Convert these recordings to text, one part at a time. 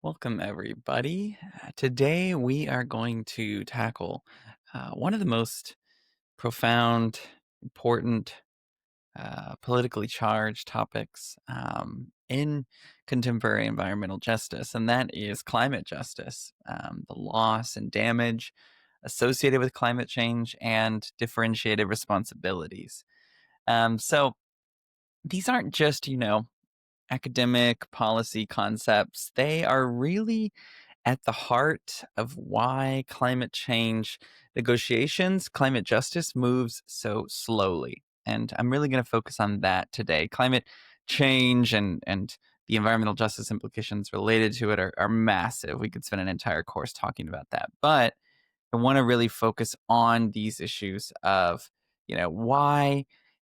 Welcome, everybody. Today, we are going to tackle one of the most profound, important, politically charged topics in contemporary environmental justice, and that is climate justice, the loss and damage associated with climate change, and differentiated responsibilities. So, these aren't just, academic policy concepts, they are really at the heart of why climate change negotiations, climate justice moves so slowly. And I'm really going to focus on that today. Climate change and the environmental justice implications related to it are massive. We could spend an entire course talking about that. But I want to really focus on these issues of, why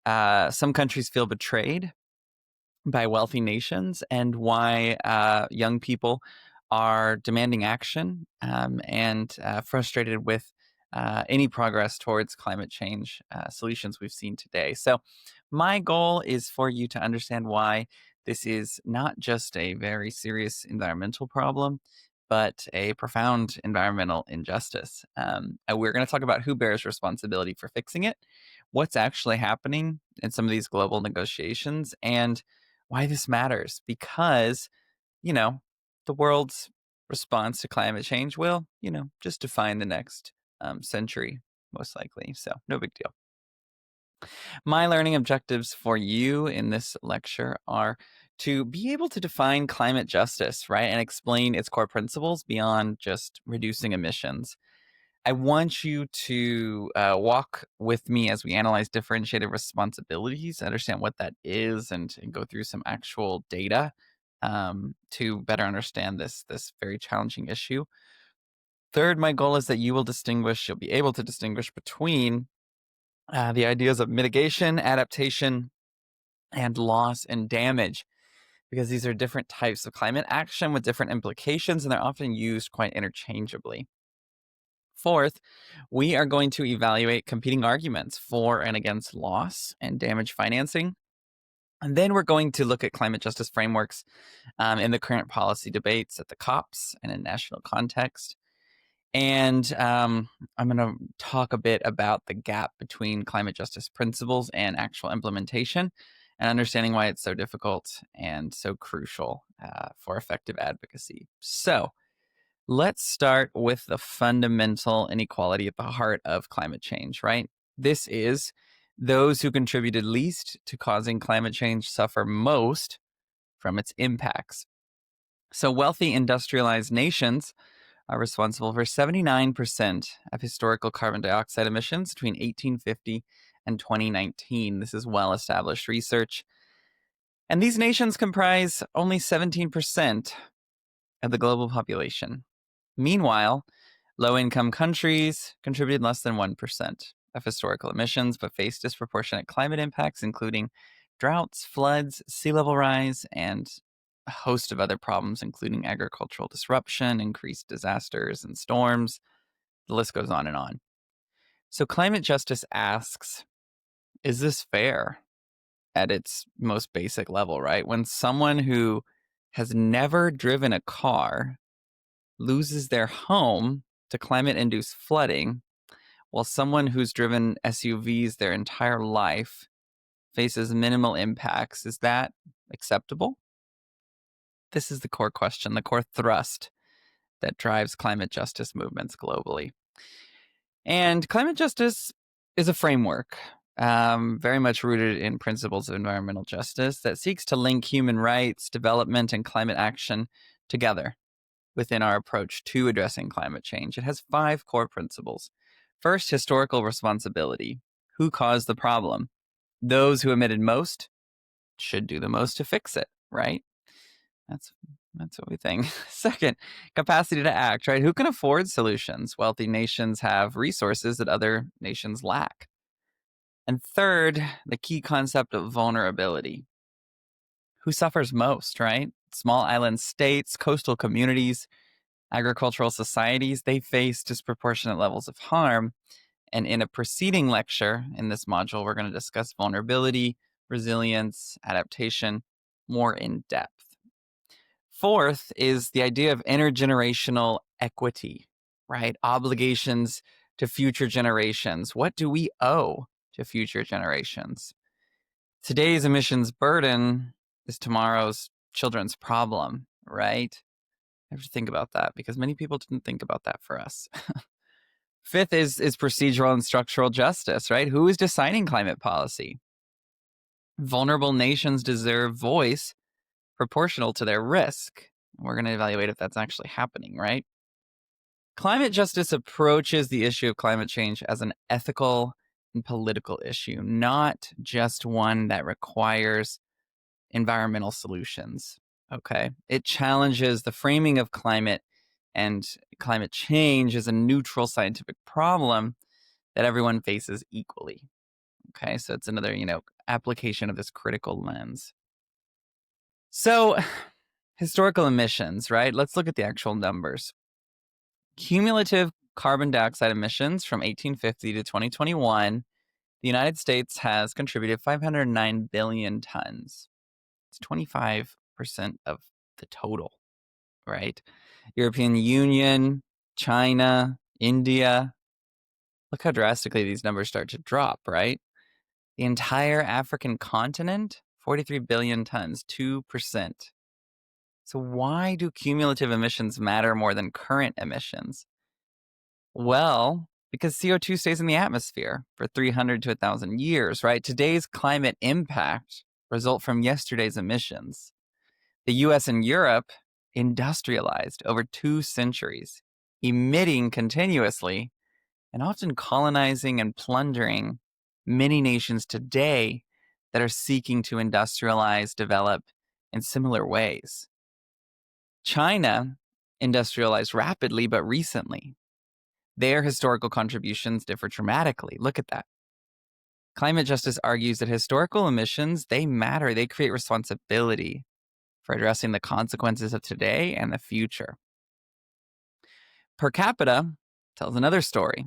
some countries feel betrayed by wealthy nations and why young people are demanding action and frustrated with any progress towards climate change solutions we've seen today. So, my goal is for you to understand why this is not just a very serious environmental problem, but a profound environmental injustice. And we're going to talk about who bears responsibility for fixing it, what's actually happening in some of these global negotiations, and why this matters. Because, you know, the world's response to climate change will, just define the next century, most likely. So, no big deal. My learning objectives for you in this lecture are to be able to define climate justice, right, and explain its core principles beyond just reducing emissions. I want you to walk with me as we analyze differentiated responsibilities, understand what that is, and go through some actual data to better understand this very challenging issue. Third, my goal is that you'll be able to distinguish between the ideas of mitigation, adaptation, and loss and damage, because these are different types of climate action with different implications, and they're often used quite interchangeably. Fourth, we are going to evaluate competing arguments for and against loss and damage financing. And then we're going to look at climate justice frameworks in the current policy debates at the COPs and in national context. And I'm going to talk a bit about the gap between climate justice principles and actual implementation, and understanding why it's so difficult and so crucial for effective advocacy. So, let's start with the fundamental inequality at the heart of climate change, right? This is those who contributed least to causing climate change suffer most from its impacts. So, wealthy industrialized nations are responsible for 79% of historical carbon dioxide emissions between 1850 and 2019. This is well established research. And these nations comprise only 17% of the global population. Meanwhile, low-income countries contributed less than 1% of historical emissions, but face disproportionate climate impacts, including droughts, floods, sea level rise, and a host of other problems, including agricultural disruption, increased disasters and storms. The list goes on and on. So climate justice asks, is this fair at its most basic level, right? When someone who has never driven a car loses their home to climate-induced flooding, while someone who's driven SUVs their entire life faces minimal impacts, is that acceptable? This is the core question, the core thrust that drives climate justice movements globally. And climate justice is a framework very much rooted in principles of environmental justice that seeks to link human rights, development, and climate action together within our approach to addressing climate change. It has 5 core principles. First, historical responsibility. Who caused the problem? Those who emitted most should do the most to fix it, right? That's what we think. Second, capacity to act, right? Who can afford solutions? Wealthy nations have resources that other nations lack. And third, the key concept of vulnerability. Who suffers most, right? Small island states, coastal communities, agricultural societies, they face disproportionate levels of harm. And in a preceding lecture in this module, we're going to discuss vulnerability, resilience, adaptation more in depth. fourth is the idea of intergenerational equity, right? Obligations to future generations. What do we owe to future generations? Today's emissions burden is tomorrow's children's problem, right? I have to think about that because many people didn't think about that for us. Fifth is procedural and structural justice, right? Who is deciding climate policy? Vulnerable nations deserve voice proportional to their risk. We're going to evaluate if that's actually happening, right? Climate justice approaches the issue of climate change as an ethical and political issue, not just one that requires environmental solutions. Okay. It challenges the framing of climate and climate change as a neutral scientific problem that everyone faces equally. Okay. So it's another, application of this critical lens. So, historical emissions, right? Let's look at the actual numbers. Cumulative carbon dioxide emissions from 1850 to 2021, the United States has contributed 509 billion tons. It's 25% of the total, right? European Union, China, India. Look how drastically these numbers start to drop, right? The entire African continent, 43 billion tons, 2%. So why do cumulative emissions matter more than current emissions? Well, because CO2 stays in the atmosphere for 300 to 1,000 years, right? Today's climate impact result from yesterday's emissions. The US and Europe industrialized over 2 centuries, emitting continuously and often colonizing and plundering many nations today that are seeking to industrialize, develop in similar ways. China industrialized rapidly, but recently. Their historical contributions differ dramatically. Look at that. Climate justice argues that historical emissions, they matter. They create responsibility for addressing the consequences of today and the future. Per capita tells another story.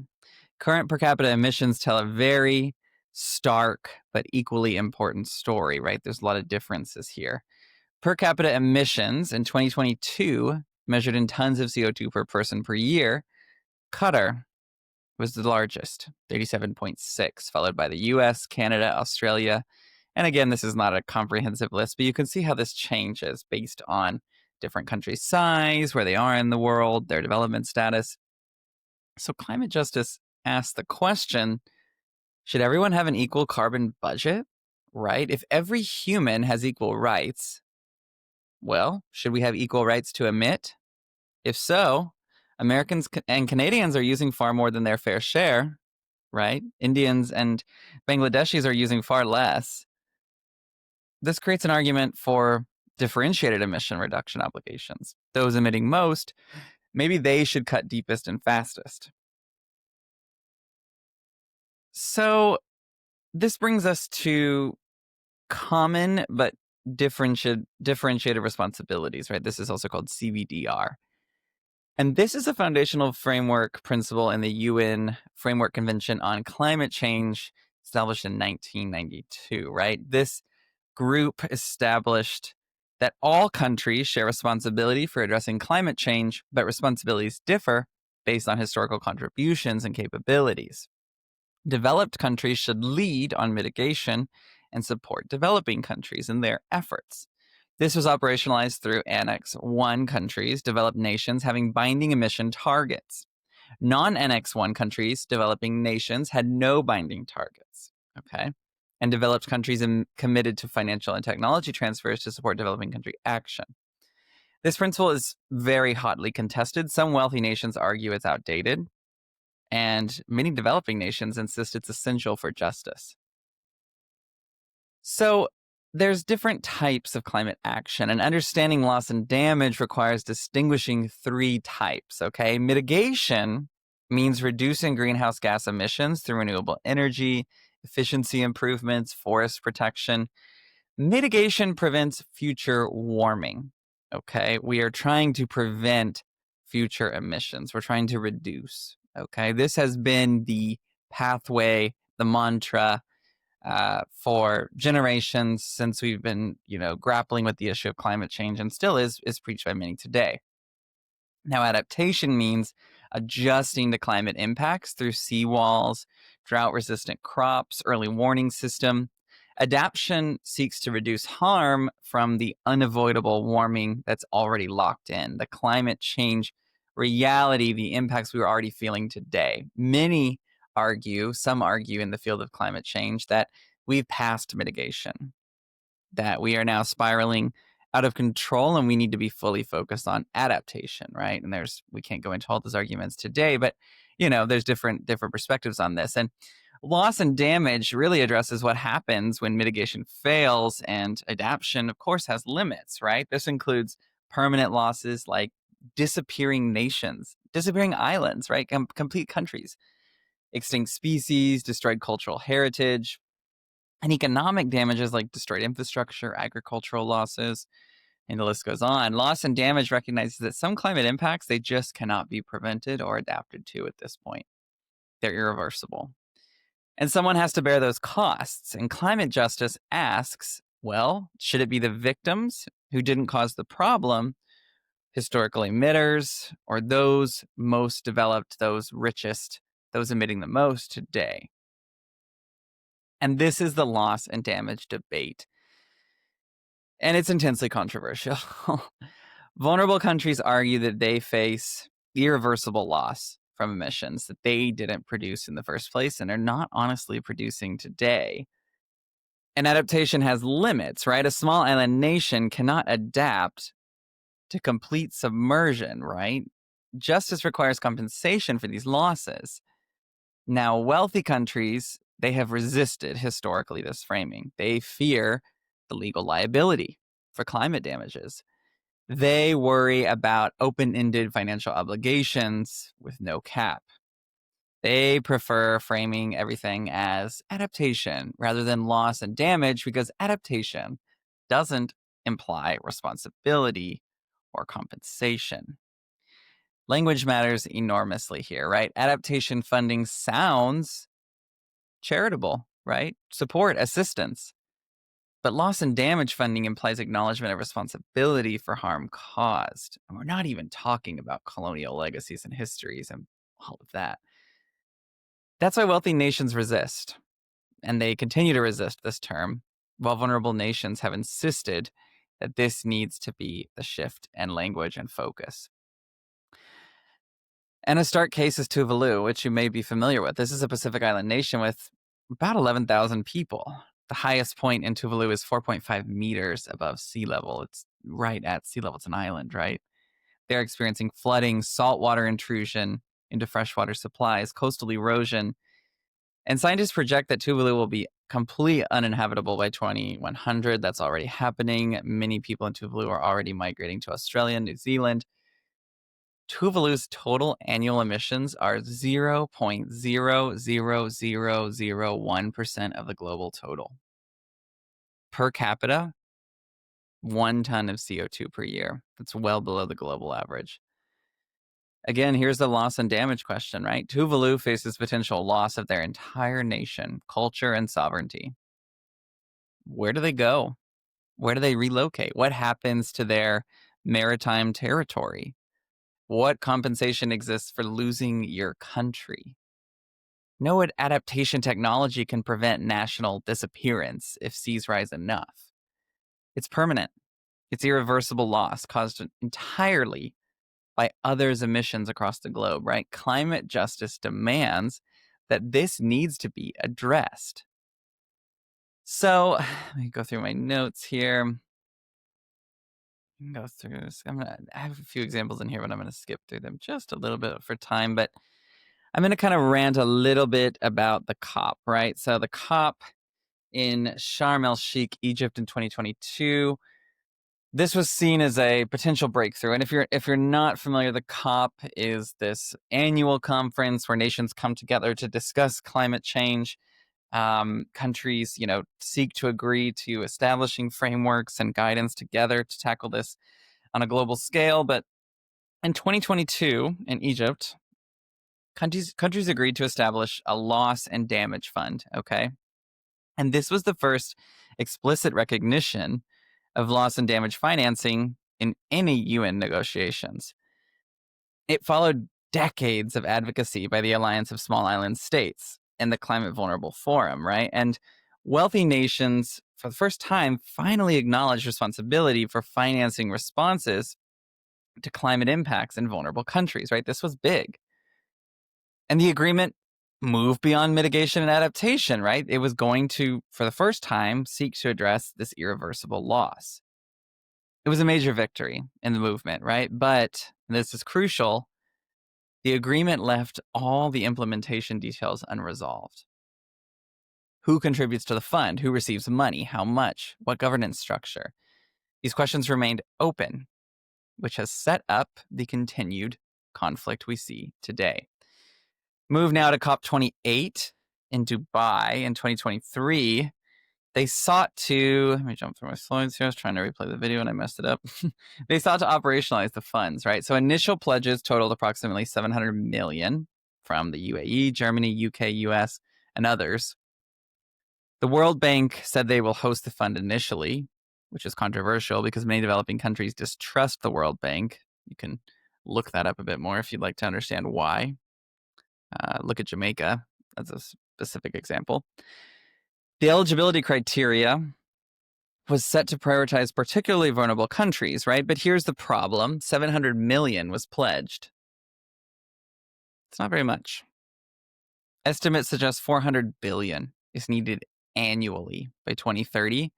Current per capita emissions tell a very stark but equally important story, right? There's a lot of differences here. Per capita emissions in 2022, measured in tons of CO2 per person per year, Qatar was the largest, 37.6, followed by the US, Canada, Australia. And again, this is not a comprehensive list, but you can see how this changes based on different countries' size, where they are in the world, their development status. So climate justice asks the question, should everyone have an equal carbon budget, right? If every human has equal rights, well, should we have equal rights to emit? If so, Americans and Canadians are using far more than their fair share, right? Indians and Bangladeshis are using far less. This creates an argument for differentiated emission reduction obligations. Those emitting most, maybe they should cut deepest and fastest. So this brings us to common but differentiated responsibilities, right? This is also called CVDR. And this is a foundational framework principle in the UN Framework Convention on Climate Change, established in 1992, right? This group established that all countries share responsibility for addressing climate change, but responsibilities differ based on historical contributions and capabilities. Developed countries should lead on mitigation and support developing countries in their efforts. This was operationalized through Annex 1 countries, developed nations having binding emission targets. Non-Annex 1 countries, developing nations, had no binding targets, okay? And developed countries committed to financial and technology transfers to support developing country action. This principle is very hotly contested. Some wealthy nations argue it's outdated, and many developing nations insist it's essential for justice. So there's different types of climate action, and understanding loss and damage requires distinguishing 3 types, okay? Mitigation means reducing greenhouse gas emissions through renewable energy, efficiency improvements, forest protection. Mitigation prevents future warming, okay? We are trying to prevent future emissions. We're trying to reduce, okay? This has been the pathway, the mantra, for generations since we've been, grappling with the issue of climate change, and still is preached by many today. Now, adaptation means adjusting to climate impacts through seawalls, drought resistant crops, early warning system. Adaptation seeks to reduce harm from the unavoidable warming that's already locked in, the climate change reality, the impacts we are already feeling today. Some argue in the field of climate change that we've passed mitigation, that we are now spiraling out of control and we need to be fully focused on adaptation, right? And we can't go into all those arguments today, but there's different perspectives on this. And loss and damage really addresses what happens when mitigation fails, and adaptation, of course, has limits, right? This includes permanent losses like disappearing nations, disappearing islands, right? Complete countries, extinct species, destroyed cultural heritage, and economic damages like destroyed infrastructure, agricultural losses, and the list goes on. Loss and damage recognizes that some climate impacts, they just cannot be prevented or adapted to at this point. They're irreversible. And someone has to bear those costs. And climate justice asks, well, should it be the victims who didn't cause the problem, historical emitters, or those most developed, those richest, those emitting the most today? And this is the loss and damage debate. And it's intensely controversial. Vulnerable countries argue that they face irreversible loss from emissions that they didn't produce in the first place and are not honestly producing today. And adaptation has limits, right? A small island nation cannot adapt to complete submersion, right? Justice requires compensation for these losses. Now, wealthy countries, they have resisted historically this framing. They fear the legal liability for climate damages. They worry about open-ended financial obligations with no cap. They prefer framing everything as adaptation rather than loss and damage, because adaptation doesn't imply responsibility or compensation. Language matters enormously here, right? Adaptation funding sounds charitable, right? Support, assistance. But loss and damage funding implies acknowledgement of responsibility for harm caused. And we're not even talking about colonial legacies and histories and all of that. That's why wealthy nations resist, and they continue to resist this term, while vulnerable nations have insisted that this needs to be the shift in language and focus. And a stark case is Tuvalu, which you may be familiar with. This is a Pacific Island nation with about 11,000 people. The highest point in Tuvalu is 4.5 meters above sea level. It's right at sea level. It's an island, right? They're experiencing flooding, saltwater intrusion into freshwater supplies, coastal erosion. And scientists project that Tuvalu will be completely uninhabitable by 2100. That's already happening. Many people in Tuvalu are already migrating to Australia and New Zealand. Tuvalu's total annual emissions are 0.00001% of the global total. Per capita, 1 ton of CO2 per year. That's well below the global average. Again, here's the loss and damage question, right? Tuvalu faces potential loss of their entire nation, culture, and sovereignty. Where do they go? Where do they relocate? What happens to their maritime territory? What compensation exists for losing your country? No adaptation technology can prevent national disappearance if seas rise enough. It's permanent. It's irreversible loss caused entirely by others' emissions across the globe, right? Climate justice demands that this needs to be addressed. So let me go through my notes here. Go through this. I have a few examples in here, but I'm going to skip through them just a little bit for time. But I'm going to kind of rant a little bit about the COP, right? So the COP in Sharm el-Sheikh, Egypt in 2022, this was seen as a potential breakthrough. And if you're not familiar, the COP is this annual conference where nations come together to discuss climate change. Countries, seek to agree to establishing frameworks and guidance together to tackle this on a global scale. But in 2022, in Egypt, countries agreed to establish a loss and damage fund, okay? And this was the first explicit recognition of loss and damage financing in any UN negotiations. It followed decades of advocacy by the Alliance of Small Island States and the Climate Vulnerable Forum, right? And wealthy nations, for the first time, finally acknowledged responsibility for financing responses to climate impacts in vulnerable countries, right? This was big. And the agreement moved beyond mitigation and adaptation, right? It was going to, for the first time, seek to address this irreversible loss. It was a major victory in the movement, right? But, and this is crucial, the agreement left all the implementation details unresolved. Who contributes to the fund? Who receives money? How much? What governance structure? These questions remained open, which has set up the continued conflict we see today. Move now to COP28 in Dubai in 2023. They sought to, let me jump through my slides here. I was trying to replay the video and I messed it up. They sought to operationalize the funds, right? So initial pledges totaled approximately 700 million from the UAE, Germany, UK, US, and others. The World Bank said they will host the fund initially, which is controversial because many developing countries distrust the World Bank. You can look that up a bit more if you'd like to understand why. Look at Jamaica as a specific example. The eligibility criteria was set to prioritize particularly vulnerable countries, right? But here's the problem. 700 million was pledged. It's not very much. Estimates suggest 400 billion is needed annually by 2030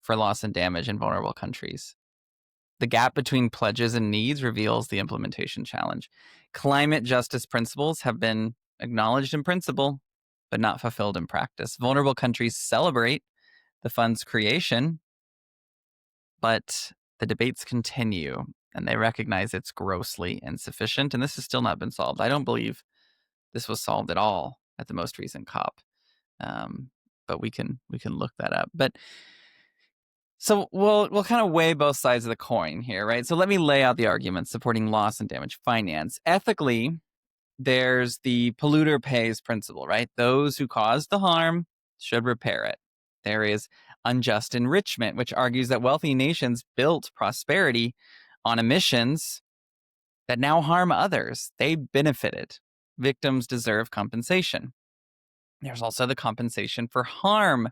for loss and damage in vulnerable countries. The gap between pledges and needs reveals the implementation challenge. Climate justice principles have been acknowledged in principle, but not fulfilled in practice. Vulnerable countries celebrate the fund's creation, but the debates continue, and they recognize it's grossly insufficient, and this has still not been solved. I don't believe this was solved at all at the most recent COP, but we can look that up. But so we'll kind of weigh both sides of the coin here, right? So let me lay out the arguments supporting loss and damage finance. Ethically, there's the polluter pays principle, right? Those who caused the harm should repair it. There is unjust enrichment, which argues that wealthy nations built prosperity on emissions that now harm others. They benefited. Victims deserve compensation. There's also the compensation for harm,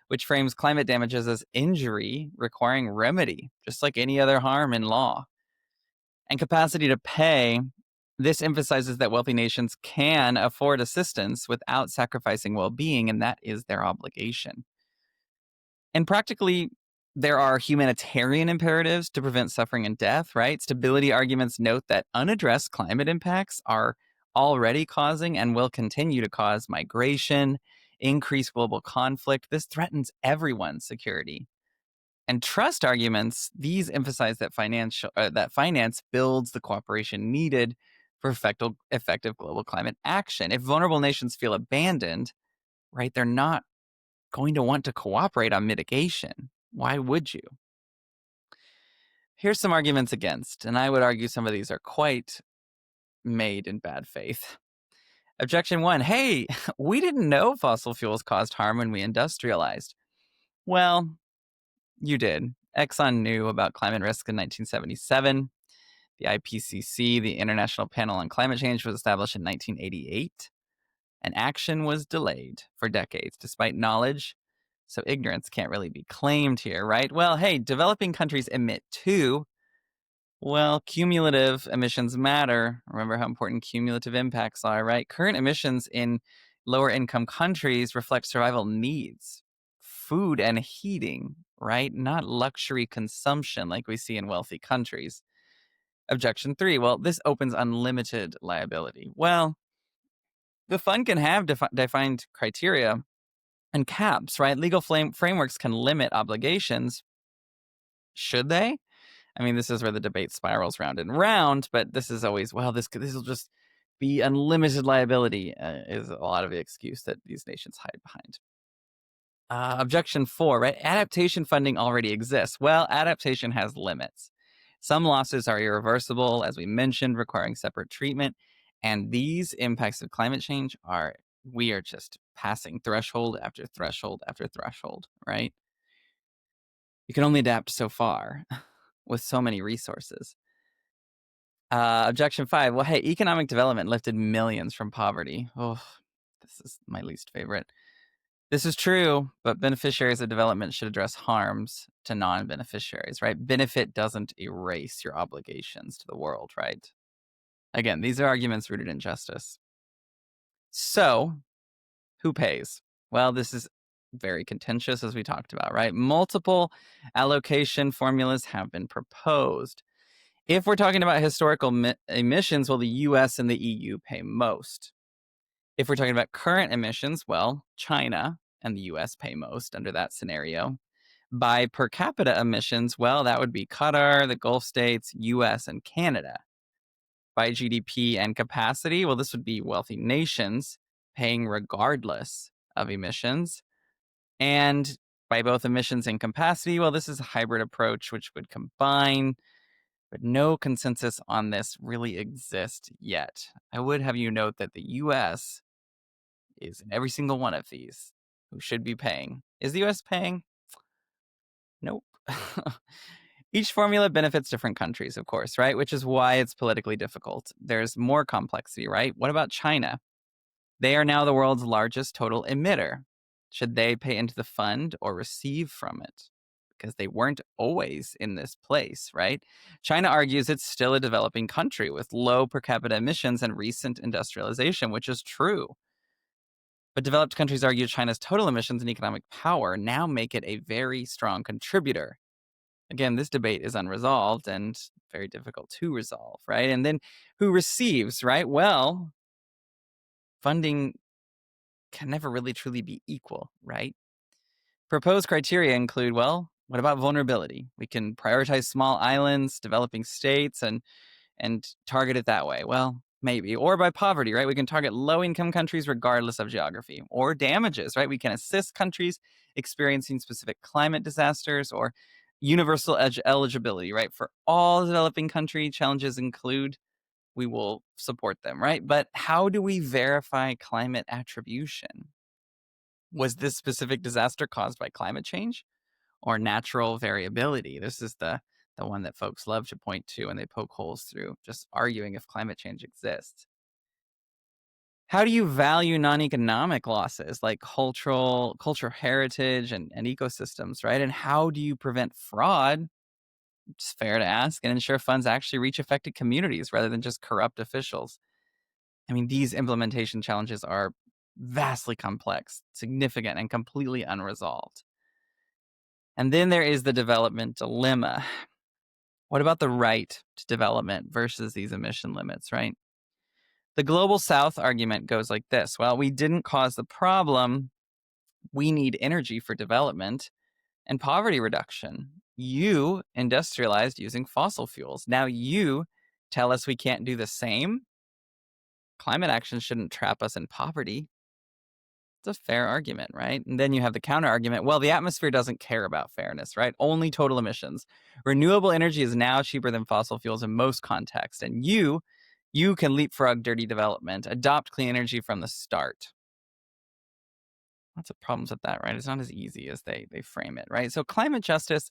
which frames climate damages as injury requiring remedy, just like any other harm in law. And capacity to pay, this emphasizes that wealthy nations can afford assistance without sacrificing well-being, and that is their obligation. And practically, there are humanitarian imperatives to prevent suffering and death, right? Stability arguments note that unaddressed climate impacts are already causing and will continue to cause migration, increased global conflict. This threatens everyone's security. And trust arguments, these emphasize that finance builds the cooperation needed for effective global climate action. If vulnerable nations feel abandoned, right, they're not going to want to cooperate on mitigation. Why would you? Here's some arguments against, and I would argue some of these are quite made in bad faith. Objection 1, hey, we didn't know fossil fuels caused harm when we industrialized. Well, you did. Exxon knew about climate risk in 1977. The IPCC, the International Panel on Climate Change, was established in 1988, and action was delayed for decades despite knowledge. So ignorance can't really be claimed here, right? Well, hey, developing countries emit too. Well, cumulative emissions matter. Remember how important cumulative impacts are, right? Current emissions in lower income countries reflect survival needs, food and heating, right? Not luxury consumption like we see in wealthy countries. Objection 3, well, this opens unlimited liability. Well, the fund can have defined criteria and caps, right? Legal frameworks can limit obligations. Should they? I mean, this is where the debate spirals round and round, but this is always, well, this will just be unlimited liability, is a lot of the excuse that these nations hide behind. Objection 4, right? Adaptation funding already exists. Well, adaptation has limits. Some losses are irreversible, as we mentioned, requiring separate treatment. And these impacts of climate change are we are just passing threshold after threshold after threshold, right? You can only adapt so far with so many resources. Objection 5. Well, hey, economic development lifted millions from poverty. Oh, this is my least favorite. This is true, but beneficiaries of development should address harms to non-beneficiaries, right? Benefit doesn't erase your obligations to the world, right? Again, these are arguments rooted in justice. So, who pays? Well, this is very contentious, as we talked about, right? Multiple allocation formulas have been proposed. If we're talking about historical emissions, well, the US and the EU pay most. If we're talking about current emissions, well, China and the US pay most under that scenario. By per capita emissions, well, that would be Qatar, the Gulf states, US, and Canada. By GDP and capacity, well, this would be wealthy nations paying regardless of emissions. And by both emissions and capacity, well, this is a hybrid approach which would combine, but no consensus on this really exists yet. I would have you note that the US is in every single one of these who should be paying. Is the US paying? Nope. Each formula benefits different countries, of course, right? Which is why it's politically difficult. There's more complexity, right? What about China? They are now the world's largest total emitter. Should they pay into the fund or receive from it? Because they weren't always in this place, right? China argues it's still a developing country with low per capita emissions and recent industrialization, which is true. But developed countries argue China's total emissions and economic power now make it a very strong contributor. Again, this debate is unresolved and very difficult to resolve, right? And then who receives, right? Well, funding can never really truly be equal, right? Proposed criteria include, well, what about vulnerability? We can prioritize small islands, developing states, and target it that way. Well, maybe. Or by poverty, right? We can target low-income countries regardless of geography. Or damages, right? We can assist countries experiencing specific climate disasters or universal eligibility, right? For all developing country challenges include, we will support them, right? But how do we verify climate attribution? Was this specific disaster caused by climate change or natural variability? This is the one that folks love to point to and they poke holes through, just arguing if climate change exists. How do you value non-economic losses like cultural heritage and ecosystems, right? And how do you prevent fraud? It's fair to ask, and ensure funds actually reach affected communities rather than just corrupt officials. I mean, these implementation challenges are vastly complex, significant, and completely unresolved. And then there is the development dilemma. What about the right to development versus these emission limits, right? The global south argument goes like this. Well, we didn't cause the problem. We need energy for development and poverty reduction. You industrialized using fossil fuels. Now you tell us we can't do the same. Climate action shouldn't trap us in poverty. It's a fair argument, right? And then you have the counter argument. Well, the atmosphere doesn't care about fairness, right? Only total emissions. Renewable energy is now cheaper than fossil fuels in most contexts. And you can leapfrog dirty development, adopt clean energy from the start. Lots of problems with that, right? It's not as easy as they frame it, right? So climate justice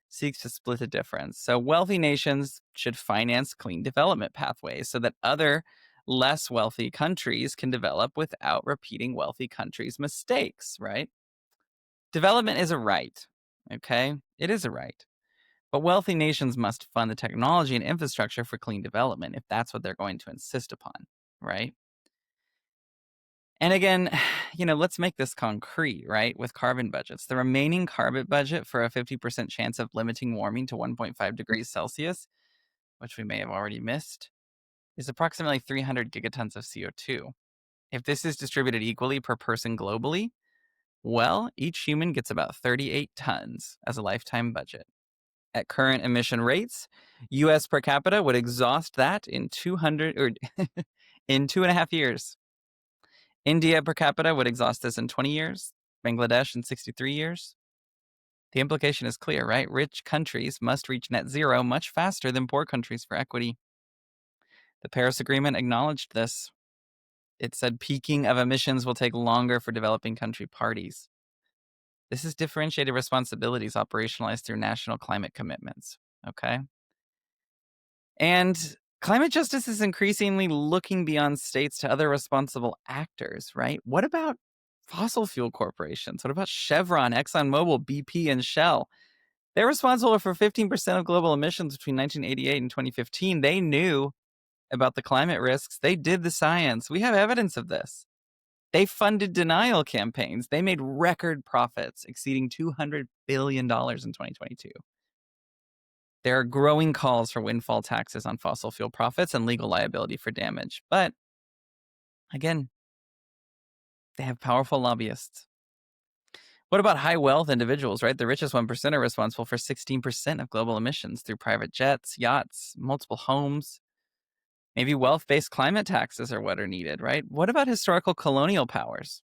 seeks to split the difference. So wealthy nations should finance clean development pathways so that other less wealthy countries can develop without repeating wealthy countries' mistakes, right? Development is a right, okay? It is a right. But wealthy nations must fund the technology and infrastructure for clean development if that's what they're going to insist upon, right? And again, let's make this concrete, right? With carbon budgets. The remaining carbon budget for a 50% chance of limiting warming to 1.5 degrees Celsius, which we may have already missed, is approximately 300 gigatons of CO2. If this is distributed equally per person globally, well, each human gets about 38 tons as a lifetime budget. At current emission rates, US per capita would exhaust that in 200 or in 2.5 years. India per capita would exhaust this in 20 years, Bangladesh in 63 years. The implication is clear, right? Rich countries must reach net zero much faster than poor countries for equity. The Paris Agreement acknowledged this. It said peaking of emissions will take longer for developing country parties. This is differentiated responsibilities operationalized through national climate commitments. Okay. And climate justice is increasingly looking beyond states to other responsible actors, right? What about fossil fuel corporations? What about Chevron, ExxonMobil, BP, and Shell? They're responsible for 15% of global emissions between 1988 and 2015. They knew about the climate risks. They did the science. We have evidence of this. They funded denial campaigns. They made record profits exceeding $200 billion in 2022. There are growing calls for windfall taxes on fossil fuel profits and legal liability for damage. But again, they have powerful lobbyists. What about high wealth individuals, right? The richest 1% are responsible for 16% of global emissions through private jets, yachts, multiple homes. Maybe wealth-based climate taxes are what are needed, right? What about historical colonial powers?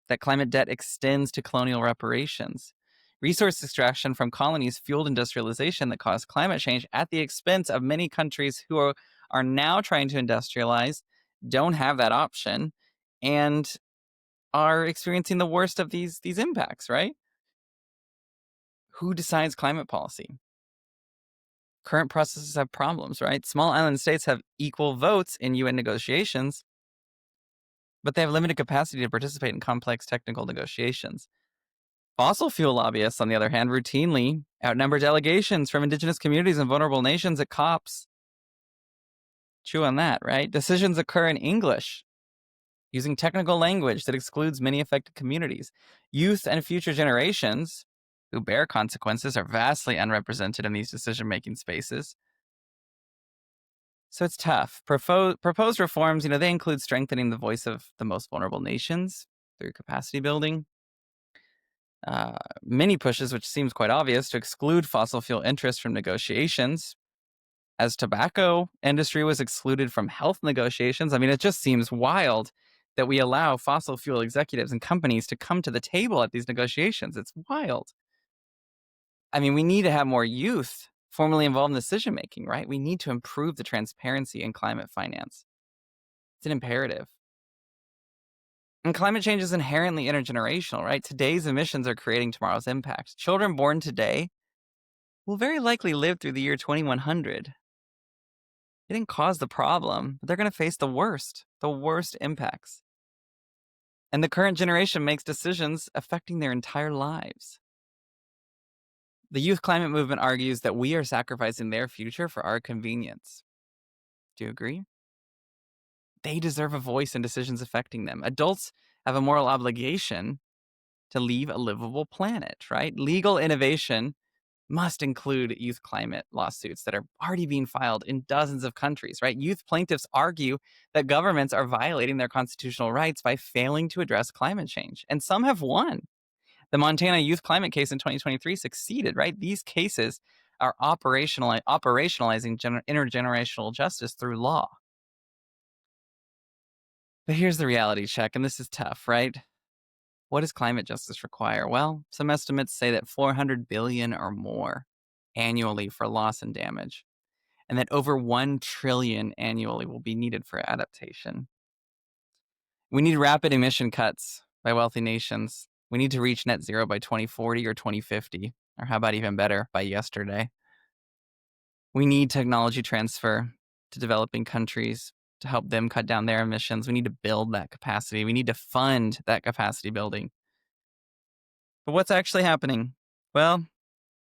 That climate debt extends to colonial reparations. Resource extraction from colonies fueled industrialization that caused climate change at the expense of many countries who are now trying to industrialize, don't have that option, and are experiencing the worst of these impacts, right? Who decides climate policy? Current processes have problems, right? Small island states have equal votes in UN negotiations, but they have limited capacity to participate in complex technical negotiations. Fossil fuel lobbyists, on the other hand, routinely outnumber delegations from indigenous communities and vulnerable nations at COPs. Chew on that, right? Decisions occur in English, using technical language that excludes many affected communities. Youth and future generations who bear consequences are vastly unrepresented in these decision-making spaces. So it's tough. Proposed reforms, they include strengthening the voice of the most vulnerable nations through capacity building. Many pushes, which seems quite obvious, to exclude fossil fuel interests from negotiations. As tobacco industry was excluded from health negotiations, it just seems wild that we allow fossil fuel executives and companies to come to the table at these negotiations. It's wild. We need to have more youth formally involved in decision making, right? We need to improve the transparency in climate finance. It's an imperative. And climate change is inherently intergenerational, right? Today's emissions are creating tomorrow's impact. Children born today will very likely live through the year 2100. They didn't cause the problem, but they're going to face the worst impacts. And the current generation makes decisions affecting their entire lives. The youth climate movement argues that we are sacrificing their future for our convenience. Do you agree? They deserve a voice in decisions affecting them. Adults have a moral obligation to leave a livable planet, right? Legal innovation must include youth climate lawsuits that are already being filed in dozens of countries, right? Youth plaintiffs argue that governments are violating their constitutional rights by failing to address climate change. And some have won. The Montana youth climate case in 2023 succeeded, right? These cases are operationalizing intergenerational justice through law. But here's the reality check, and this is tough, right? What does climate justice require? Well, some estimates say that $400 billion or more annually for loss and damage, and that over $1 trillion annually will be needed for adaptation. We need rapid emission cuts by wealthy nations. We need to reach net zero by 2040 or 2050, or how about even better, by yesterday. We need technology transfer to developing countries to help them cut down their emissions. We need to build that capacity. We need to fund that capacity building. But what's actually happening? Well,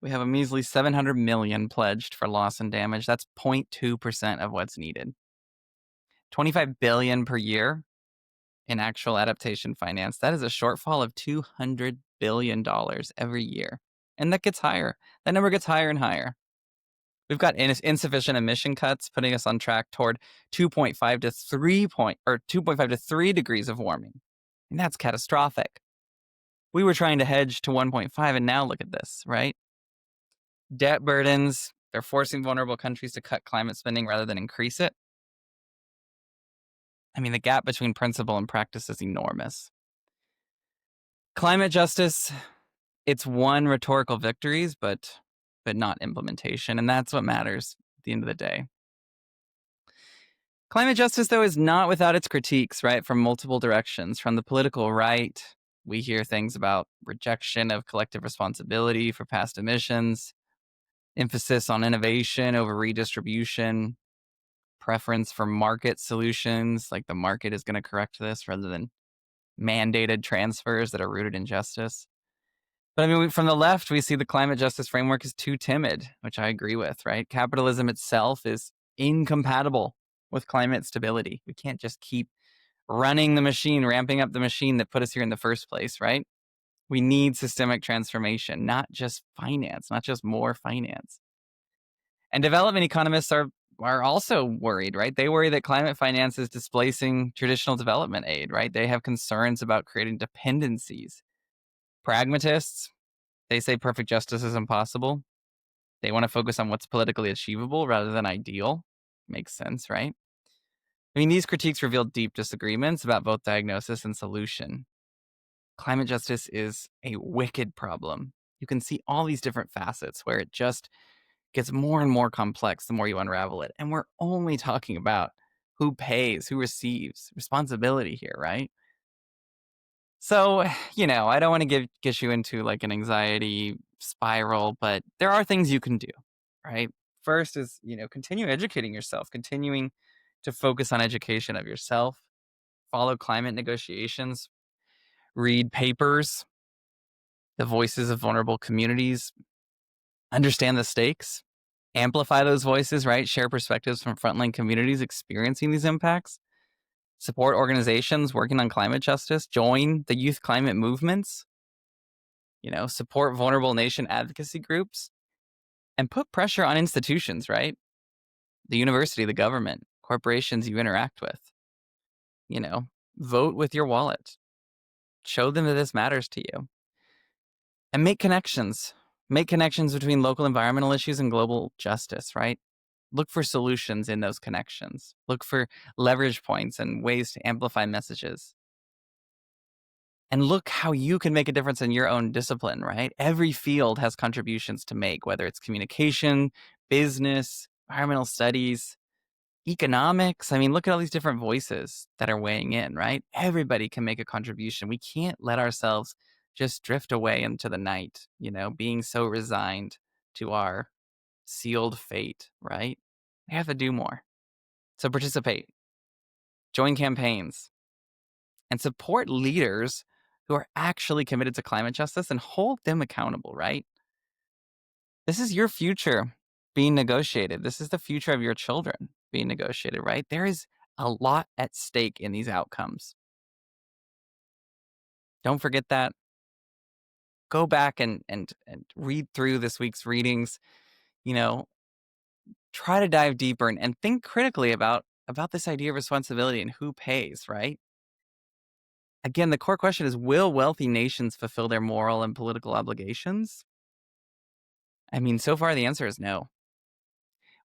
we have a measly 700 million pledged for loss and damage. That's 0.2% of what's needed. 25 billion per year in actual adaptation finance. That is a shortfall of $200 billion every year. And that gets higher. That number gets higher and higher. We've got insufficient emission cuts, putting us on track toward 2.5 to 3 degrees of warming. And that's catastrophic. We were trying to hedge to 1.5, and now look at this, right? Debt burdens, they're forcing vulnerable countries to cut climate spending rather than increase it. The gap between principle and practice is enormous. Climate justice, it's won rhetorical victories, but not implementation, and that's what matters at the end of the day. Climate justice, though, is not without its critiques, right? From multiple directions. From the political right, we hear things about rejection of collective responsibility for past emissions, emphasis on innovation over redistribution, preference for market solutions, like the market is going to correct this rather than mandated transfers that are rooted in justice. But I mean, from the left, we see the climate justice framework is too timid, which I agree with, right? Capitalism itself is incompatible with climate stability. We can't just keep running the machine, ramping up the machine that put us here in the first place, right? We need systemic transformation, not just finance, not just more finance. And development economists are also worried, right? They worry that climate finance is displacing traditional development aid, right? They have concerns about creating dependencies. Pragmatists, they say perfect justice is impossible. They want to focus on what's politically achievable rather than ideal. Makes sense, right? I mean, these critiques reveal deep disagreements about both diagnosis and solution. Climate justice is a wicked problem. You can see all these different facets where it just gets more and more complex the more you unravel it. And we're only talking about who pays, who receives responsibility here, right? So, I don't want to get you into like an anxiety spiral, but there are things you can do, right? First is, continue educating yourself, continuing to focus on education of yourself, follow climate negotiations, read papers, the voices of vulnerable communities, understand the stakes, amplify those voices, right? Share perspectives from frontline communities experiencing these impacts, support organizations working on climate justice, join the youth climate movements, support vulnerable nation advocacy groups, and put pressure on institutions, right? The university, the government, corporations you interact with. Vote with your wallet. Show them that this matters to you. And make connections. Make connections between local environmental issues and global justice, right? Look for solutions in those connections. Look for leverage points and ways to amplify messages. And look how you can make a difference in your own discipline, right? Every field has contributions to make, whether it's communication, business, environmental studies, economics. I mean, look at all these different voices that are weighing in, right? Everybody can make a contribution. We can't let ourselves just drift away into the night, being so resigned to our sealed fate, right? We have to do more. So participate, join campaigns, and support leaders who are actually committed to climate justice and hold them accountable, right? This is your future being negotiated. This is the future of your children being negotiated, right? There is a lot at stake in these outcomes. Don't forget that. Go back and read through this week's readings. You know, Try to dive deeper and think critically about this idea of responsibility and who pays, right? Again, the core question is, will wealthy nations fulfill their moral and political obligations? I mean, so far the answer is no.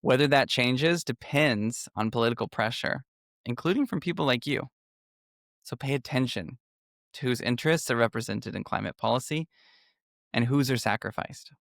Whether that changes depends on political pressure, including from people like you. So pay attention to whose interests are represented in climate policy and whose are sacrificed.